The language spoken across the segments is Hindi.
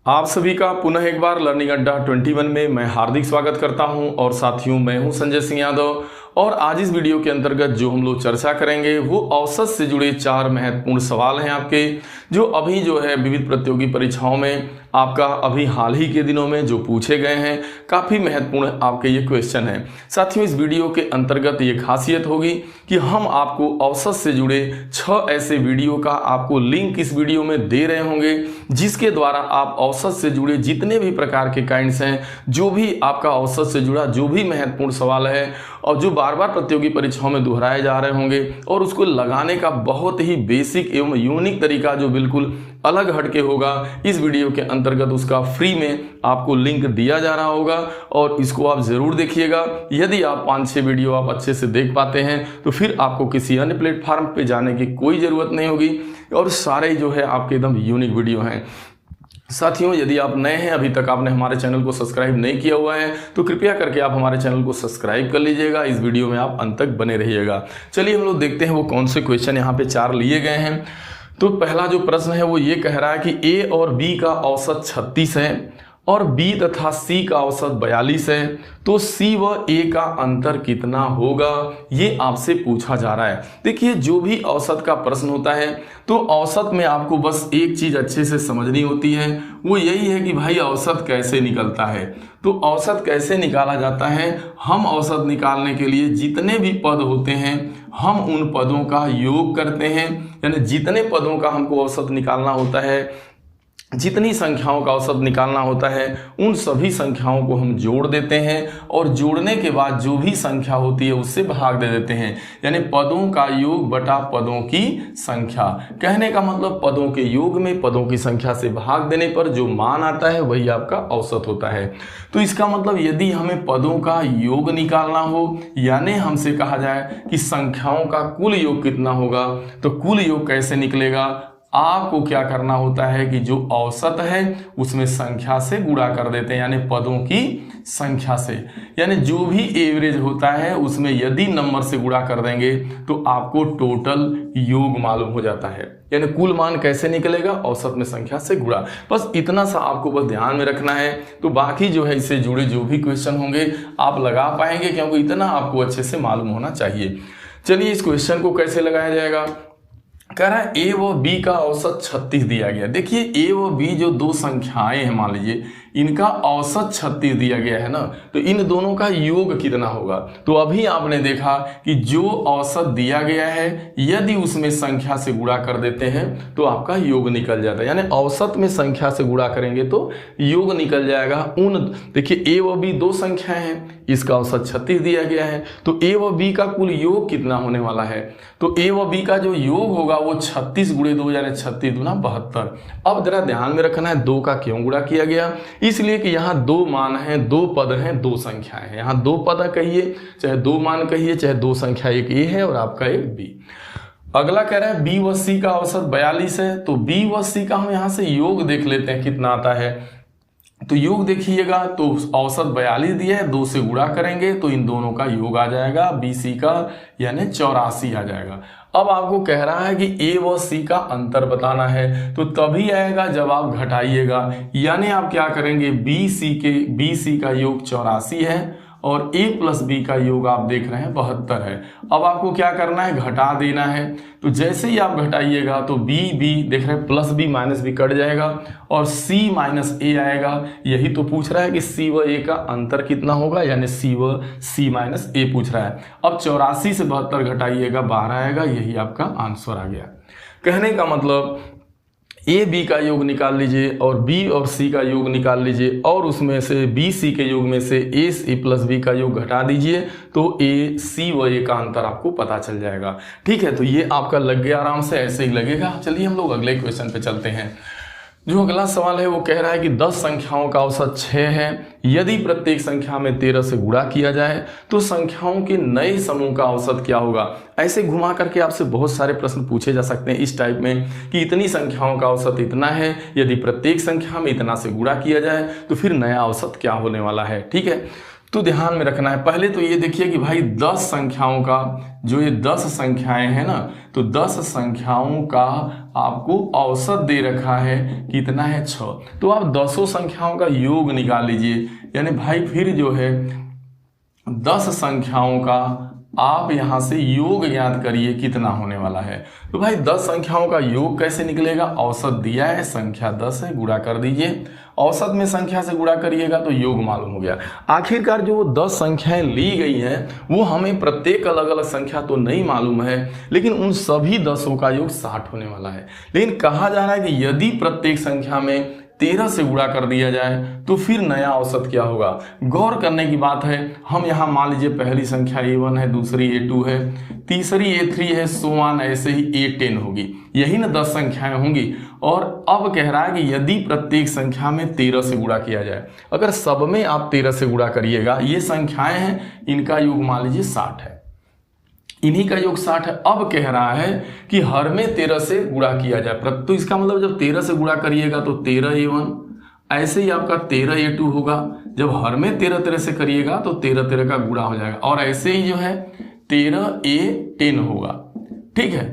आप सभी का पुनः एक बार लर्निंग अड्डा 21 में मैं हार्दिक स्वागत करता हूं। और साथियों, मैं हूं संजय सिंह यादव। और आज इस वीडियो के अंतर्गत जो हम लोग चर्चा करेंगे वो औसत से जुड़े 4 महत्वपूर्ण सवाल हैं आपके, जो अभी जो है विविध प्रतियोगी परीक्षाओं में आपका अभी हाल ही के दिनों में जो पूछे गए हैं। काफ़ी महत्वपूर्ण आपके ये क्वेश्चन हैं। साथियों, इस वीडियो के अंतर्गत ये खासियत होगी कि हम आपको औसत से जुड़े 6 ऐसे वीडियो का आपको लिंक इस वीडियो में दे रहे होंगे, जिसके द्वारा आप औसत से जुड़े जितने भी प्रकार के काइंड्स हैं, जो भी आपका औसत से जुड़ा जो भी महत्वपूर्ण सवाल है और जो बार बार प्रतियोगी परीक्षाओं में दोहराए जा रहे होंगे, और उसको लगाने का बहुत ही बेसिक एवं यूनिक तरीका जो बिल्कुल अलग हटके होगा, इस वीडियो के अंतर्गत उसका फ्री में आपको लिंक दिया जा रहा होगा। और इसको आप जरूर देखिएगा। यदि आप 5-6 वीडियो आप अच्छे से देख पाते हैं तो फिर आपको किसी अन्य प्लेटफॉर्म पे जाने की कोई ज़रूरत नहीं होगी, और सारे जो है आपके एकदम यूनिक वीडियो हैं। साथियों, यदि आप नए हैं, अभी तक आपने हमारे चैनल को सब्सक्राइब नहीं किया हुआ है, तो कृपया करके आप हमारे चैनल को सब्सक्राइब कर लीजिएगा। इस वीडियो में आप अंत तक बने रहिएगा। चलिए हम लोग देखते हैं वो कौन से क्वेश्चन यहाँ पे 4 लिए गए हैं। तो पहला जो प्रश्न है वो ये कह रहा है कि ए और बी का औसत 36 है और बी तथा सी का औसत 42 है, तो सी व ए का अंतर कितना होगा, ये आपसे पूछा जा रहा है। देखिए, जो भी औसत का प्रश्न होता है तो औसत में आपको बस एक चीज अच्छे से समझनी होती है, वो यही है कि भाई औसत कैसे निकलता है। तो औसत कैसे निकाला जाता है, हम औसत निकालने के लिए जितने भी पद होते हैं हम उन पदों का योग करते हैं, यानी जितने पदों का हमको औसत निकालना होता है, जितनी संख्याओं का औसत निकालना होता है, उन सभी संख्याओं को हम जोड़ देते हैं और जोड़ने के बाद जो भी संख्या होती है उससे भाग दे देते हैं, यानी पदों का योग बटा पदों की संख्या। कहने का मतलब पदों के योग में पदों की संख्या से भाग देने पर जो मान आता है वही आपका औसत होता है। तो इसका मतलब यदि हमें पदों का योग निकालना हो, यानी हमसे कहा जाए कि संख्याओं का कुल योग कितना होगा, तो कुल योग कैसे निकलेगा, आपको क्या करना होता है कि जो औसत है उसमें संख्या से गुणा कर देते हैं, यानी पदों की संख्या से। यानी जो भी एवरेज होता है उसमें यदि नंबर से गुणा कर देंगे तो आपको टोटल योग मालूम हो जाता है। यानी कुल मान कैसे निकलेगा, औसत में संख्या से गुणा। बस इतना सा आपको बस ध्यान में रखना है, तो बाकी जो है इससे जुड़े जो भी क्वेश्चन होंगे आप लगा पाएंगे, क्योंकि इतना आपको अच्छे से मालूम होना चाहिए। चलिए इस क्वेश्चन को कैसे लगाया जाएगा। कह रहा है ए व बी का औसत 36 दिया गया। देखिए, ए व बी जो दो संख्याएं हैं, मान लीजिए इनका औसत 36 दिया गया है ना, तो इन दोनों का योग कितना होगा। तो अभी आपने देखा कि जो औसत दिया गया है यदि उसमें संख्या से गुणा कर देते हैं तो आपका योग निकल जाता है, यानी औसत में संख्या से गुणा करेंगे तो योग निकल जाएगा। देखिए ए व बी दो संख्याएं हैं, इसका औसत 36 दिया गया है, तो ए व बी का कुल योग कितना होने वाला है। तो ए व बी का जो योग होगा वो 36 गुणे 2 यानी 36 दूना 72। अब जरा ध्यान में रखना है 2 का क्यों गुणा किया गया, इसलिए कि यहाँ 2 मान हैं, 2 पद हैं, 2 संख्याएं हैं। यहाँ 2 पद कहिए चाहे 2 मान कहिए, चाहे 2 संख्या, एक ए है और आपका एक बी। अगला कह रहा है बी व सी का औसत 42 है, तो बी व सी का हम यहाँ से योग देख लेते हैं कितना आता है। तो योग देखिएगा, तो औसत 42 दिया है, 2 से गुणा करेंगे तो इन दोनों का योग आ जाएगा, बी सी का यानी 84 आ जाएगा। अब आपको कह रहा है कि ए व सी का अंतर बताना है, तो तभी आएगा जब आप घटाइएगा, यानी आप क्या करेंगे, बी सी का योग 84 है और a प्लस बी का योग आप देख रहे हैं 72 है। अब आपको क्या करना है, घटा देना है। तो जैसे ही आप घटाइएगा तो बी देख रहे हैं plus B minus B cut जाएगा और c माइनस ए आएगा। यही तो पूछ रहा है कि c व a का अंतर कितना होगा, यानी c व c माइनस ए पूछ रहा है। अब 84 से 72 घटाइएगा 12 आएगा, यही आपका आंसर आ गया। कहने का मतलब ए बी का योग निकाल लीजिए और बी और सी का योग निकाल लीजिए, और उसमें से बी सी के योग में से ए प्लस बी का योग घटा दीजिए, तो ए सी व ए का अंतर आपको पता चल जाएगा। ठीक है, तो ये आपका लग गया आराम से, ऐसे ही लगेगा। चलिए हम लोग अगले क्वेश्चन पे चलते हैं। जो अगला सवाल है वो कह रहा है कि 10 संख्याओं का औसत 6 है, यदि प्रत्येक संख्या में 13 से गुणा किया जाए तो संख्याओं के नए समूह का औसत क्या होगा। ऐसे घुमा करके आपसे बहुत सारे प्रश्न पूछे जा सकते हैं इस टाइप में कि इतनी संख्याओं का औसत इतना है, यदि प्रत्येक संख्या में इतना से गुणा किया जाए तो फिर नया औसत क्या होने वाला है। ठीक है, तो ध्यान में रखना है। पहले तो ये देखिए कि भाई 10 संख्याओं का जो ये 10 संख्याएं हैं ना, तो 10 संख्याओं का आपको औसत दे रखा है कितना है 6। तो आप 10 संख्याओं का योग निकाल लीजिए, यानी भाई फिर जो है 10 संख्याओं का आप यहां से योग ज्ञात करिए कितना होने वाला है। तो भाई 10 संख्याओं का योग कैसे निकलेगा, औसत दिया है, संख्या 10 है, गुणा कर दीजिए, औसत में संख्या से गुणा करिएगा तो योग मालूम हो गया। आखिरकार जो 10 संख्याएं ली गई हैं वो हमें प्रत्येक अलग अलग संख्या तो नहीं मालूम है, लेकिन उन सभी 10 का योग 60 होने वाला है। लेकिन कहा जा रहा है कि यदि प्रत्येक संख्या में 13 से गुणा कर दिया जाए तो फिर नया औसत क्या होगा। गौर करने की बात है, हम यहाँ मान लीजिए पहली संख्या A1 है, दूसरी A2 है, तीसरी A3 है, सो ऑन ऐसे ही A10 होगी। यही ना 10 संख्याएं होंगी। और अब कह रहा है कि यदि प्रत्येक संख्या में 13 से गुणा किया जाए, अगर सब में आप 13 से गुणा करिएगा, ये संख्याएं हैं, इनका योग मान लीजिए 60 है, इन्हीं का योग 60 है। अब कह रहा है कि हर में 13 से गुणा किया जाए, तो इसका मतलब जब 13 से गुणा करिएगा तो 13 A1, ऐसे ही आपका 13 A2 होगा। जब हर में 13 से करिएगा तो 13 का गुणा हो जाएगा, और ऐसे ही जो है 13 A10 होगा। ठीक है,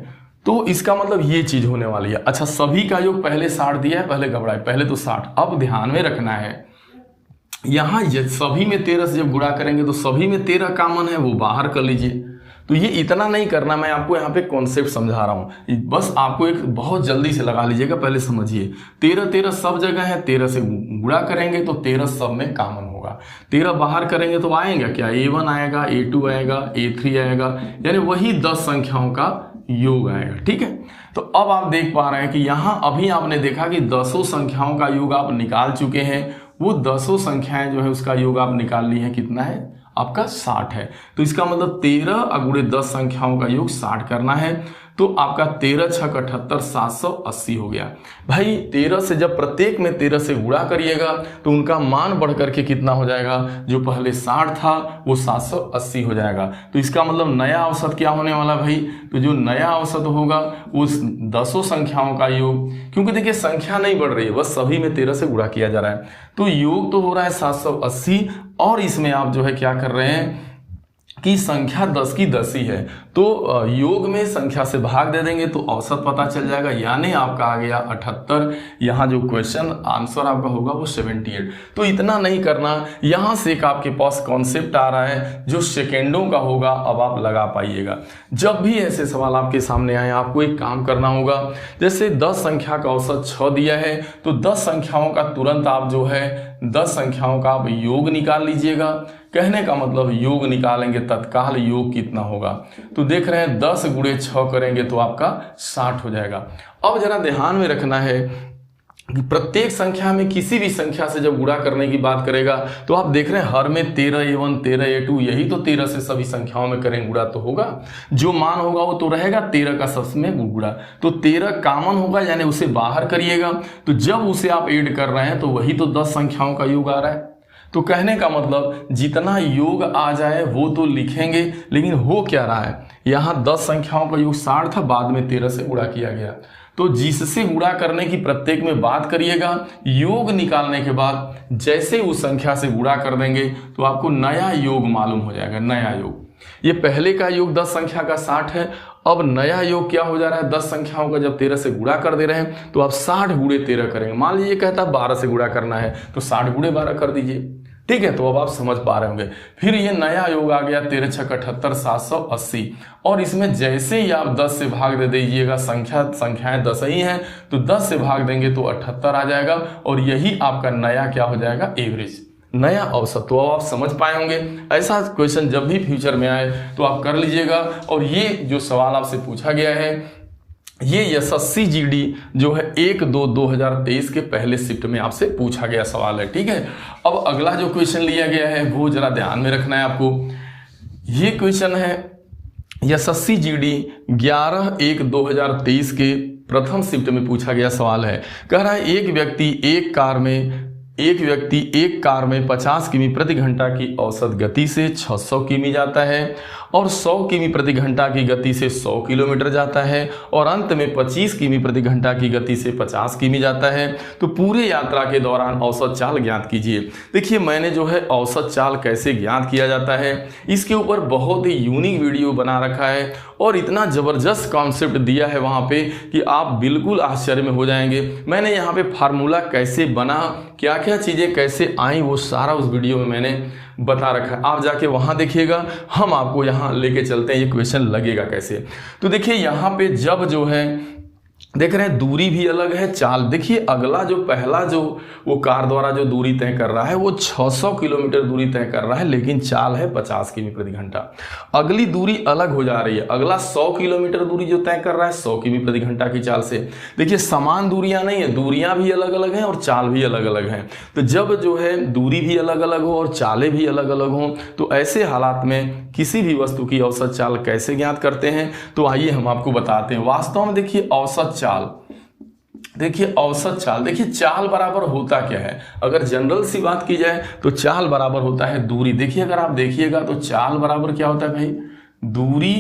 तो इसका मतलब ये चीज होने वाली है। अच्छा, सभी का योग पहले 60 दिया है, पहले घबराए, पहले तो 60। अब ध्यान में रखना है, यहां सभी में 13 से जब गुणा करेंगे तो सभी में 13 कॉमन है, वो बाहर कर लीजिए। तो ये इतना नहीं करना, मैं आपको यहाँ पे कॉन्सेप्ट समझा रहा हूँ, बस आपको एक बहुत जल्दी से लगा लीजिएगा। पहले समझिए, 13 सब जगह है, 13 से गुणा करेंगे तो 13 सब में कॉमन होगा, 13 बाहर करेंगे तो आएगा क्या, A1 आएगा, A2 आएगा, A3 आएगा, यानी वही 10 संख्याओं का योग आएगा। ठीक है, तो अब आप देख पा रहे हैं कि यहाँ अभी आपने देखा कि 10 संख्याओं का योग आप निकाल चुके हैं। वो 10 संख्याएं जो है उसका योग आप निकाल ली है, कितना है आपका 60 है। तो इसका मतलब 13 गुणे 10 संख्याओं का योग 60 करना है। तो आपका 13 छक 78, 780 हो गया। भाई 13 से जब प्रत्येक में 13 से गुणा करिएगा तो उनका मान बढ़ करके कितना हो जाएगा, जो पहले 60 था वो 780 हो जाएगा। तो इसका मतलब नया औसत क्या होने वाला भाई, तो जो नया औसत होगा उस 10 संख्याओं का योग, क्योंकि देखिए संख्या नहीं बढ़ रही है, बस सभी में 13 से गुणा किया जा रहा है, तो योग तो हो रहा है 780। और इसमें आप जो है क्या कर रहे हैं कि संख्या 10 की 10 ही है, तो योग में संख्या से भाग दे देंगे तो औसत पता चल जाएगा, यानी आपका आ गया 78। यहाँ जो क्वेश्चन आंसर आपका होगा वो 78। तो इतना नहीं करना, यहाँ से एक आपके पास कॉन्सेप्ट आ रहा है जो सेकेंडों का होगा, अब आप लगा पाइएगा। जब भी ऐसे सवाल आपके सामने आए आपको एक काम करना होगा, जैसे 10 संख्या का औसत 6 दिया है तो 10 संख्याओं का तुरंत आप जो है 10 संख्याओं का आप योग निकाल लीजिएगा। कहने का मतलब योग निकालेंगे तत्काल योग कितना होगा, तो देख रहे हैं 10 गुणे 6 करेंगे तो आपका 60 हो जाएगा। अब जरा ध्यान में रखना है कि प्रत्येक संख्या में किसी भी संख्या से जब गुणा करने की बात करेगा तो आप देख रहे हैं हर में 13 A1, 13 A2, यही तो 13 से सभी संख्याओं में करें गुणा तो होगा, जो मान होगा वो तो रहेगा 13 का सबसे में गुणा, तो 13 कॉमन होगा, यानी उसे बाहर करिएगा। तो जब उसे आप ऐड कर रहे हैं तो वही तो 10 संख्याओं का योग आ रहा है। तो कहने का मतलब जितना योग आ जाए वो तो लिखेंगे, लेकिन हो क्या रहा है, यहाँ 10 संख्याओं का योग 60 था, बाद में 13 से गुणा किया गया, तो जिससे गुणा करने की प्रत्येक में बात करिएगा, योग निकालने के बाद जैसे उस संख्या से गुणा कर देंगे तो आपको नया योग मालूम हो जाएगा, नया योग। ये पहले का योग 10 संख्या का 60 है, अब नया योग क्या हो जा रहा है, 10 संख्याओं का जब 13 से गुणा कर दे रहे हैं तो आप 60 गुणे 13 करेंगे। मान लीजिए कहता है 12 से गुणा करना है तो 60 गुणे 12 कर दीजिए। ठीक है, तो अब आप समझ पा रहे होंगे। फिर ये नया योग आ गया 13 छक 78, 780, और इसमें जैसे ही आप 10 से भाग दे दीजिएगा, संख्याएं 10 ही हैं तो 10 से भाग देंगे तो 78 आ जाएगा, और यही आपका नया क्या हो जाएगा, एवरेज, नया औसत। तो आप समझ पाए होंगे। ऐसा क्वेश्चन जब भी फ्यूचर में आए तो आप कर लीजिएगा। और ये जो सवाल आपसे पूछा गया है ये एसएससी जीडी जो है 1/2/2023 के पहले शिफ्ट में आपसे पूछा गया सवाल है। ठीक है, अब अगला जो क्वेश्चन लिया गया है वो जरा ध्यान में रखना है आपको। ये क्वेश्चन है एसएससी जीडी 11/1/2023 के प्रथम शिफ्ट में पूछा गया सवाल है। कह रहा है एक व्यक्ति एक कार में 50 किमी प्रति घंटा की औसत गति से 600 किमी जाता है और 100 किमी प्रति घंटा की गति से 100 किलोमीटर जाता है और अंत में 25 किमी प्रति घंटा की गति से 50 किमी जाता है। तो पूरे यात्रा के दौरान औसत चाल ज्ञात कीजिए। देखिए मैंने जो है औसत चाल कैसे ज्ञात किया जाता है इसके ऊपर बहुत ही यूनिक वीडियो बना रखा है और इतना ज़बरदस्त कॉन्सेप्ट दिया है वहाँ पे कि आप बिल्कुल आश्चर्य में हो जाएंगे। मैंने यहाँ पे फार्मूला कैसे बना, क्या क्या चीज़ें कैसे आई, वो सारा उस वीडियो में मैंने बता रखा है। आप जाके वहाँ देखिएगा, हम आपको यहाँ लेके चलते हैं ये क्वेश्चन लगेगा कैसे। तो देखिए यहाँ पे जब जो है देख रहे हैं दूरी भी अलग है, चाल। देखिए अगला जो पहला जो वो कार द्वारा जो दूरी तय कर रहा है वो 600 किलोमीटर दूरी तय कर रहा है, लेकिन चाल है 50 किमी प्रति घंटा। अगली दूरी अलग हो जा रही है, अगला 100 किलोमीटर दूरी जो तय कर रहा है 100 किमी प्रति घंटा की चाल से। देखिए समान दूरियां नहीं है, दूरियां भी अलग अलग हैं और चाल भी अलग अलग हैं। तो जब जो है दूरी भी अलग अलग हो और चालें भी अलग अलग हों तो ऐसे हालात में किसी भी वस्तु की औसत चाल कैसे ज्ञात करते हैं, तो आइए हम आपको बताते हैं। वास्तव में देखिए औसत चाल, देखिए औसत चाल, देखिए चाल बराबर होता क्या है। अगर जनरल सी बात की जाए तो चाल बराबर होता है दूरी। देखिए अगर आप देखिएगा तो चाल बराबर क्या होता है भाई, दूरी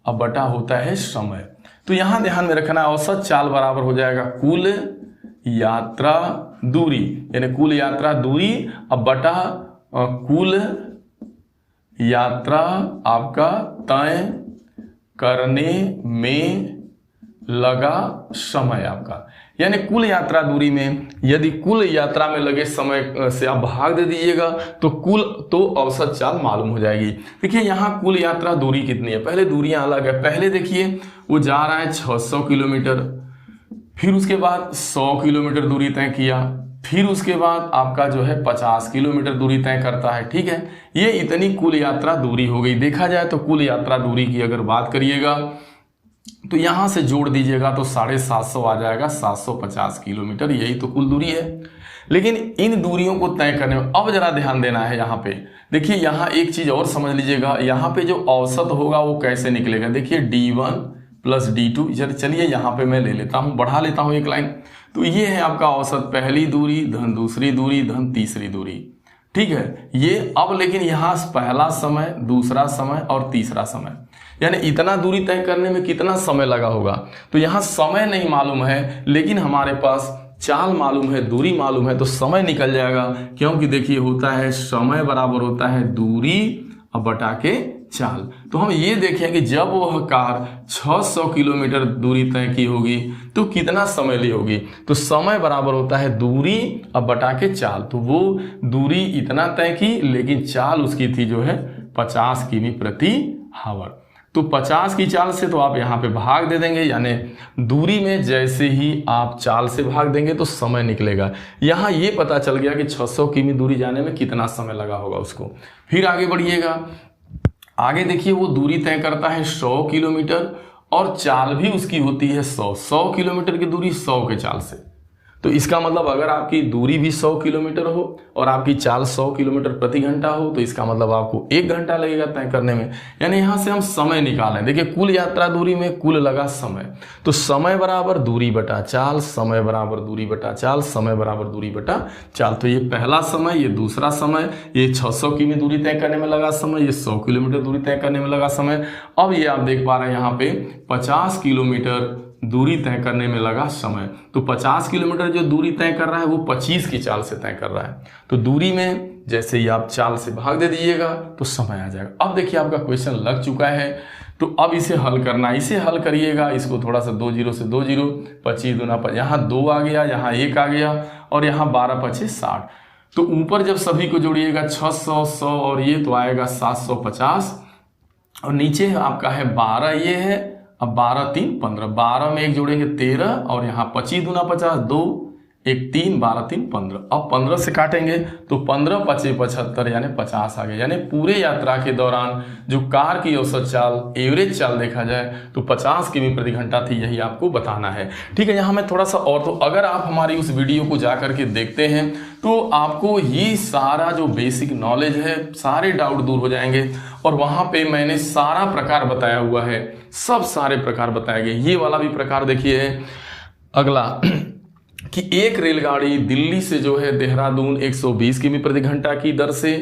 अब बटा होता है समय। तो यहां ध्यान में रखना औसत चाल बराबर हो जाएगा कुल यात्रा दूरी, यानी कुल यात्रा दूरी अब बटा कुल यात्रा आपका तय करने में लगा समय आपका। यानी कुल यात्रा दूरी में यदि कुल यात्रा में लगे समय से आप भाग दे दीजिएगा तो औसत चाल मालूम हो जाएगी। देखिए यहाँ कुल यात्रा दूरी कितनी है, पहले दूरियां अलग है। पहले देखिए वो जा रहा है 600 किलोमीटर, फिर उसके बाद 100 किलोमीटर दूरी तय किया, फिर उसके बाद आपका जो है 50 किलोमीटर दूरी तय करता है। ठीक है, ये इतनी कुल यात्रा दूरी हो गई। देखा जाए तो कुल यात्रा दूरी की अगर बात करिएगा तो यहां से जोड़ दीजिएगा तो 750 आ जाएगा, 750 किलोमीटर, यही तो कुल दूरी है। लेकिन इन दूरियों को तय करने में अब जरा ध्यान देना है। यहाँ पे देखिए यहाँ एक चीज और समझ लीजिएगा, यहाँ पे जो औसत होगा वो कैसे निकलेगा। देखिए D1 प्लस D2, चलिए यहाँ पे मैं ले लेता हूँ, बढ़ा लेता हूँ एक लाइन। तो ये है आपका औसत पहली दूरी धन दूसरी दूरी धन तीसरी दूरी। ठीक है, ये अब लेकिन यहाँ पहला समय, दूसरा समय और तीसरा समय, यानी इतना दूरी तय करने में कितना समय लगा होगा। तो यहाँ समय नहीं मालूम है लेकिन हमारे पास चाल मालूम है, दूरी मालूम है, तो समय निकल जाएगा। क्योंकि देखिए होता है समय बराबर होता है दूरी अब बटा के चाल। तो हम ये देखें कि जब वह कार 600 किलोमीटर दूरी तय की होगी तो कितना समय ली होगी। तो समय बराबर होता है दूरी अब बटा के चाल। तो वो दूरी इतना तय की लेकिन चाल उसकी थी जो है 50 किमी प्रति हावर। तो 50 की चाल से तो आप यहाँ पे भाग दे देंगे, यानी दूरी में जैसे ही आप चाल से भाग देंगे तो समय निकलेगा। यहाँ ये पता चल गया कि 600 किमी दूरी जाने में कितना समय लगा होगा उसको। फिर आगे बढ़िएगा, आगे देखिए वो दूरी तय करता है 100 किलोमीटर और चाल भी उसकी होती है 100 किलोमीटर की दूरी 100 के चाल से। तो इसका मतलब अगर आपकी दूरी भी 100 किलोमीटर हो और आपकी चाल 100 किलोमीटर प्रति घंटा हो तो इसका मतलब आपको 1 घंटा लगेगा तय करने में। यानी यहाँ से हम समय निकालें। देखिए कुल यात्रा दूरी में कुल लगा समय, तो समय बराबर दूरी बटा चाल, समय बराबर दूरी बटा चाल, समय बराबर दूरी बटा चाल। तो ये पहला समय, ये दूसरा समय, ये 600 किमी दूरी तय करने में लगा समय, ये 100 किलोमीटर दूरी तय करने में लगा समय। अब ये आप देख पा रहे हैं यहाँ पे 50 किलोमीटर दूरी तय करने में लगा समय। तो 50 किलोमीटर जो दूरी तय कर रहा है वो 25 की चाल से तय कर रहा है। तो दूरी में जैसे ही आप चाल से भाग दे दीजिएगा तो समय आ जाएगा। अब देखिए आपका क्वेश्चन लग चुका है, तो अब इसे हल करना है। इसे हल करिएगा, इसको थोड़ा सा 2 0 से 2 0, 25 दूना 5, यहाँ 2 आ गया, यहाँ 1 आ गया और यहाँ 12 5 60। तो ऊपर जब सभी को जोड़िएगा 600 100 और ये तो आएगा 750 और नीचे आपका है 12, ये है। अब 12 3 15, 12 में 1 जोड़ेंगे 13 और यहाँ 25 दूना 50, 2 1 3, 12 3 15। अब 15 से काटेंगे तो 15 5 75 यानी 50 आ गया। यानी पूरे यात्रा के दौरान जो कार की औसत चाल, एवरेज चाल देखा जाए तो 50 किमी प्रति घंटा थी, यही आपको बताना है। ठीक है, यहाँ मैं थोड़ा सा और, तो अगर आप हमारी उस वीडियो को जा करके देखते हैं तो आपको ये सारा जो बेसिक नॉलेज है, सारे डाउट दूर हो जाएंगे। और वहाँ पे मैंने सारा प्रकार बताया हुआ है, सब सारे प्रकार बताए गए। ये वाला भी प्रकार देखिए अगला कि एक रेलगाड़ी दिल्ली से जो है देहरादून 120 किमी प्रति घंटा की दर से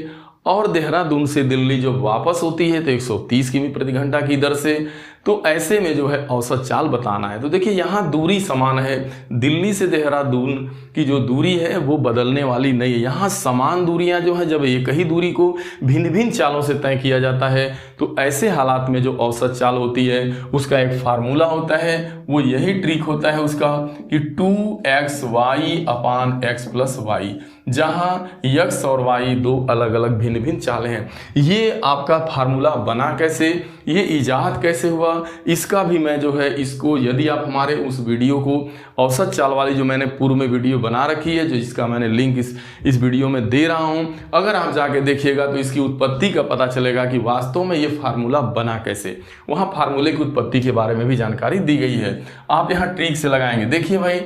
और देहरादून से दिल्ली जो वापस होती है तो 130 किमी प्रति घंटा की दर से। तो ऐसे में जो है औसत चाल बताना है। तो देखिए यहाँ दूरी समान है, दिल्ली से देहरादून की जो दूरी है वो बदलने वाली नहीं है। यहाँ समान दूरियां जो है, जब एक ही दूरी को भिन्न भिन्न चालों से तय किया जाता है तो ऐसे हालात में जो औसत चाल होती है उसका एक फार्मूला होता है, वो यही ट्रिक होता है उसका कि 2xy अपान x प्लस वाई, जहां x और y दो अलग अलग भिन्न भिन्न चालें हैं। ये आपका फार्मूला बना कैसे, ये इजाद कैसे हुआ, इसका भी मैं जो है इसको, यदि आप हमारे उस वीडियो को औसत चाल वाली जो मैंने पूर्व में वीडियो बना रखी है, जो जिसका मैंने लिंक इस वीडियो में दे रहा हूं, अगर आप जाके देखिएगा तो इसकी उत्पत्ति का पता चलेगा कि वास्तव में ये फार्मूला बना कैसे। वहां फार्मूले की उत्पत्ति के बारे में भी जानकारी दी गई है। आप यहाँ ट्रिक से लगाएंगे। देखिए भाई,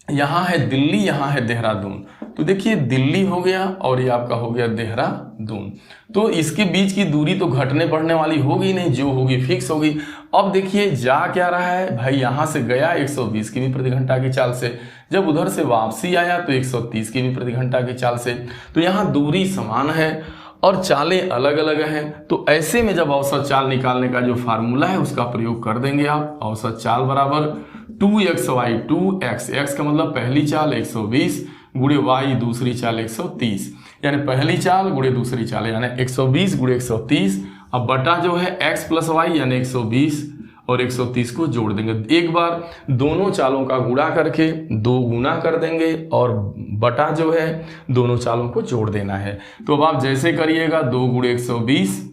यहाँ है दिल्ली, यहाँ है देहरादून। तो देखिए दिल्ली हो गया और ये आपका हो गया देहरादून। तो इसके बीच की दूरी तो घटने बढ़ने वाली होगी नहीं, जो होगी फिक्स होगी। अब देखिए जा क्या रहा है भाई, यहाँ से गया 120 किमी प्रति घंटा की चाल से, जब उधर से वापसी आया तो 130 किमी प्रति घंटा की चाल से। तो यहाँ दूरी समान है और चालें अलग अलग हैं। तो ऐसे में जब औसत चाल निकालने का जो फार्मूला है उसका प्रयोग कर देंगे आप। औसत चाल बराबर 2xy, 2x, x का मतलब पहली चाल 120 गुणे y दूसरी चाल 130, यानी पहली चाल गुणे दूसरी चाल यानी 120 गुणे 130। अब बटा जो है x प्लस वाई यानी 120 और 130 को जोड़ देंगे। एक बार दोनों चालों का गुणा करके 2 गुना कर देंगे और बटा जो है दोनों चालों को जोड़ देना है। तो अब आप जैसे करिएगा 2 गुणे 120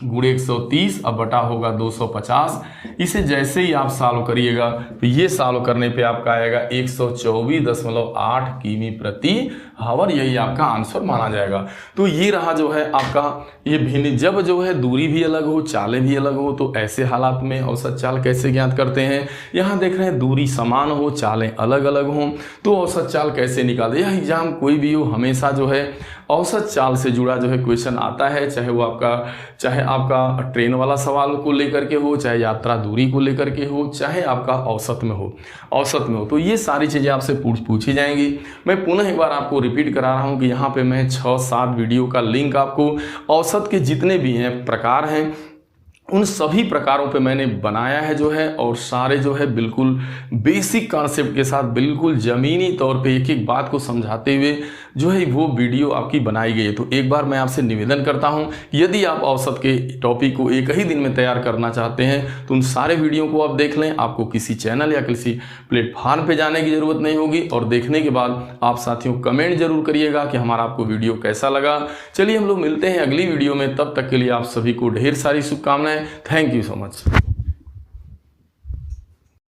गुणे 130, अब बटा होगा 250। इसे जैसे ही आप सॉल्व करिएगा तो ये सॉल्व करने पे आपका आएगा 124.8 किमी प्रति हावर, यही आपका आंसर माना जाएगा। तो ये रहा जो है आपका ये भिन्न, जब जो है दूरी भी अलग हो चालें भी अलग हो तो ऐसे हालात में औसत चाल कैसे ज्ञात करते हैं। यहाँ देख रहे हैं दूरी समान हो चालें अलग अलग हों तो औसत चाल कैसे निकालते। यह एग्जाम कोई भी हो हमेशा जो है औसत चाल से जुड़ा जो है क्वेश्चन आता है, चाहे आपका ट्रेन वाला सवाल को लेकर के हो, चाहे यात्रा दूरी को लेकर के हो, चाहे आपका औसत में हो। तो ये सारी चीज़ें आपसे पूछी जाएंगी। मैं पुनः एक बार आपको रिपीट करा रहा हूँ कि यहाँ पे मैं 6-7 वीडियो का लिंक आपको औसत के जितने भी हैं प्रकार हैं उन सभी प्रकारों पे मैंने बनाया है जो है, और सारे जो है बिल्कुल बेसिक कॉन्सेप्ट के साथ बिल्कुल ज़मीनी तौर पे एक एक बात को समझाते हुए जो है वो वीडियो आपकी बनाई गई है। तो एक बार मैं आपसे निवेदन करता हूं, यदि आप औसत के टॉपिक को एक ही दिन में तैयार करना चाहते हैं तो उन सारे वीडियो को आप देख लें। आपको किसी चैनल या किसी प्लेटफॉर्म पर जाने की ज़रूरत नहीं होगी। और देखने के बाद आप साथियों कमेंट जरूर करिएगा कि हमारा आपको वीडियो कैसा लगा। चलिए हम लोग मिलते हैं अगली वीडियो में, तब तक के लिए आप सभी को ढेर सारी शुभकामनाएं। Thank you so much.